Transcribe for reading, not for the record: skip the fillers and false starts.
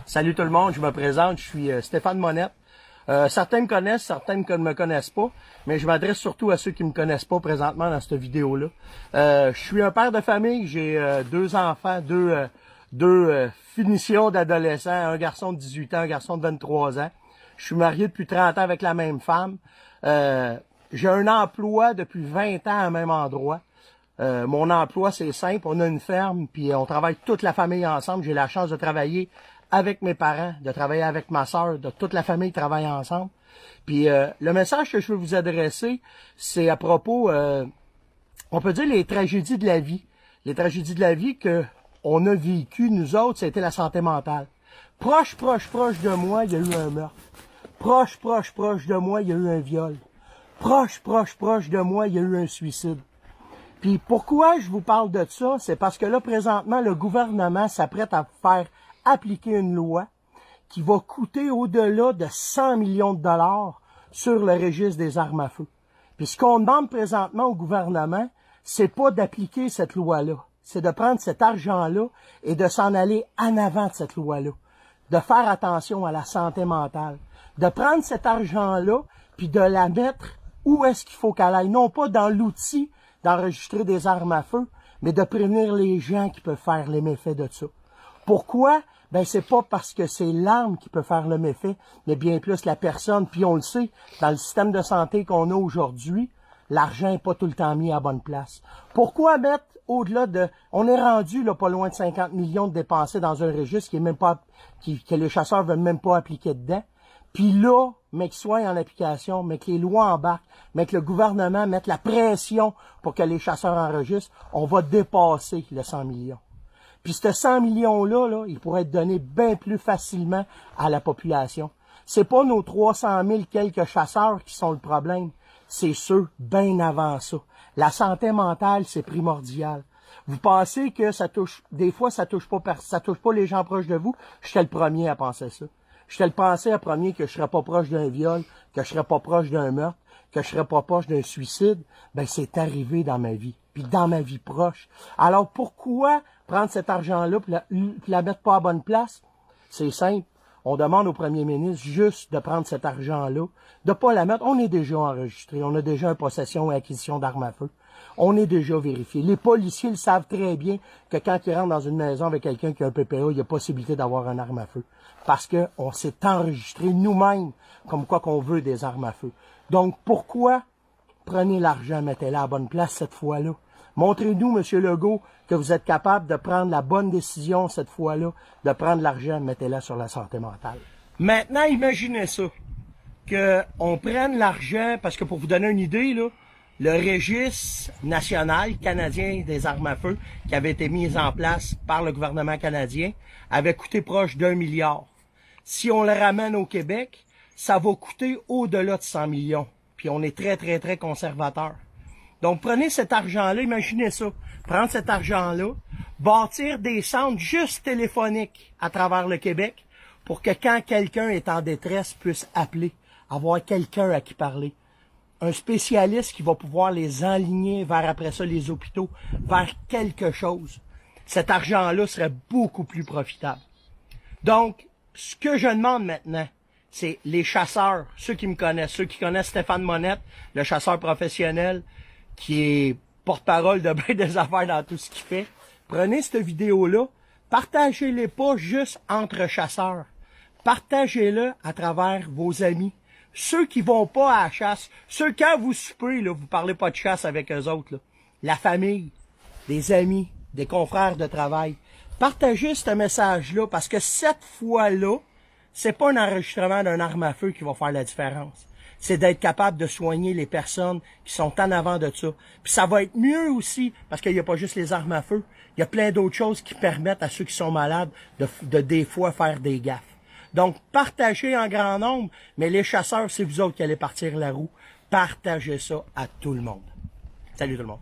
Salut tout le monde, je me présente, je suis Stéphane Monette. Certains me connaissent, certains ne me connaissent pas, mais je m'adresse surtout à ceux qui me connaissent pas présentement dans cette vidéo-là. Je suis un père de famille, j'ai deux enfants, deux finitions d'adolescents, un garçon de 18 ans, un garçon de 23 ans. Je suis marié depuis 30 ans avec la même femme. J'ai un emploi depuis 20 ans au même endroit. Mon emploi, c'est simple, on a une ferme, puis on travaille toute la famille ensemble. J'ai la chance de travailler avec mes parents, de travailler avec ma sœur, de toute la famille travaille ensemble. Puis le message que je veux vous adresser, c'est à propos, on peut dire les tragédies de la vie. Les tragédies de la vie que on a vécues, nous autres, c'était la santé mentale. Proche de moi, il y a eu un meurtre. Proche de moi, il y a eu un viol. Proche de moi, il y a eu un suicide. Puis pourquoi je vous parle de ça? C'est parce que là, présentement, le gouvernement s'apprête à faire appliquer une loi qui va coûter au-delà de 100 millions de dollars sur le registre des armes à feu. Puis ce qu'on demande présentement au gouvernement, c'est pas d'appliquer cette loi-là. C'est de prendre cet argent-là et de s'en aller en avant de cette loi-là. De faire attention à la santé mentale. De prendre cet argent-là puis de la mettre où est-ce qu'il faut qu'elle aille. Non pas dans l'outil d'enregistrer des armes à feu, mais de prévenir les gens qui peuvent faire les méfaits de ça. Pourquoi? Ben, c'est pas parce que c'est l'arme qui peut faire le méfait, mais bien plus la personne. Puis on le sait, dans le système de santé qu'on a aujourd'hui, l'argent n'est pas tout le temps mis à bonne place. Pourquoi mettre au-delà de... On est rendu là pas loin de 50 millions de dépensés dans un registre qui est même pas que les chasseurs veulent même pas appliquer dedans. Puis là, mais qu'il soit en application, mais que les lois embarquent, mais que le gouvernement mette la pression pour que les chasseurs enregistrent, on va dépasser le 100 millions. Puis ce 100 millions-là, là, il pourrait être donné bien plus facilement à la population. C'est pas nos 300 000 quelques chasseurs qui sont le problème, c'est ceux bien avant ça. La santé mentale, c'est primordial. Vous pensez que ça touche, des fois ça touche pas les gens proches de vous, j'étais le premier à penser ça. J'étais le pensé à premier que je serais pas proche d'un viol, que je serais pas proche d'un meurtre, que je serais pas proche d'un suicide. Ben, c'est arrivé dans ma vie, puis dans ma vie proche. Alors, pourquoi prendre cet argent-là puis la mettre pas à bonne place? C'est simple. On demande au premier ministre juste de prendre cet argent-là, de pas la mettre. On est déjà enregistré, on a déjà une possession et acquisition d'armes à feu. On est déjà vérifié. Les policiers le savent très bien que quand ils rentrent dans une maison avec quelqu'un qui a un PPA, il y a possibilité d'avoir une arme à feu. Parce que on s'est enregistré nous-mêmes comme quoi qu'on veut des armes à feu. Donc, pourquoi prenez l'argent, mettez-la à la bonne place cette fois-là? Montrez-nous, M. Legault, que vous êtes capable de prendre la bonne décision cette fois-là, de prendre l'argent, mettez-la sur la santé mentale. Maintenant, imaginez ça, qu'on prenne l'argent, parce que pour vous donner une idée, là, le registre national canadien des armes à feu, qui avait été mis en place par le gouvernement canadien, avait coûté proche d'1 milliard. Si on le ramène au Québec, ça va coûter au-delà de 100 millions. Puis on est très conservateur. Donc, prenez cet argent-là, imaginez ça, prendre cet argent-là, bâtir des centres juste téléphoniques à travers le Québec pour que quand quelqu'un est en détresse, puisse appeler, avoir quelqu'un à qui parler. Un spécialiste qui va pouvoir les enligner vers, après ça, les hôpitaux, vers quelque chose. Cet argent-là serait beaucoup plus profitable. Donc, ce que je demande maintenant, c'est les chasseurs, ceux qui me connaissent, ceux qui connaissent Stéphane Monette, le chasseur professionnel, qui est porte-parole de bien des affaires dans tout ce qu'il fait. Prenez cette vidéo-là, partagez-les pas juste entre chasseurs. Partagez-le à travers vos amis. Ceux qui vont pas à la chasse, ceux quand vous soupez, là, vous parlez pas de chasse avec eux autres, là. La famille, des amis, des confrères de travail. Partagez ce message-là, parce que cette fois-là, c'est pas un enregistrement d'une arme à feu qui va faire la différence. C'est d'être capable de soigner les personnes qui sont en avant de ça. Puis ça va être mieux aussi, parce qu'il n'y a pas juste les armes à feu. Il y a plein d'autres choses qui permettent à ceux qui sont malades de des fois faire des gaffes. Donc, partagez en grand nombre, mais les chasseurs, c'est vous autres qui allez partir la roue. Partagez ça à tout le monde. Salut tout le monde.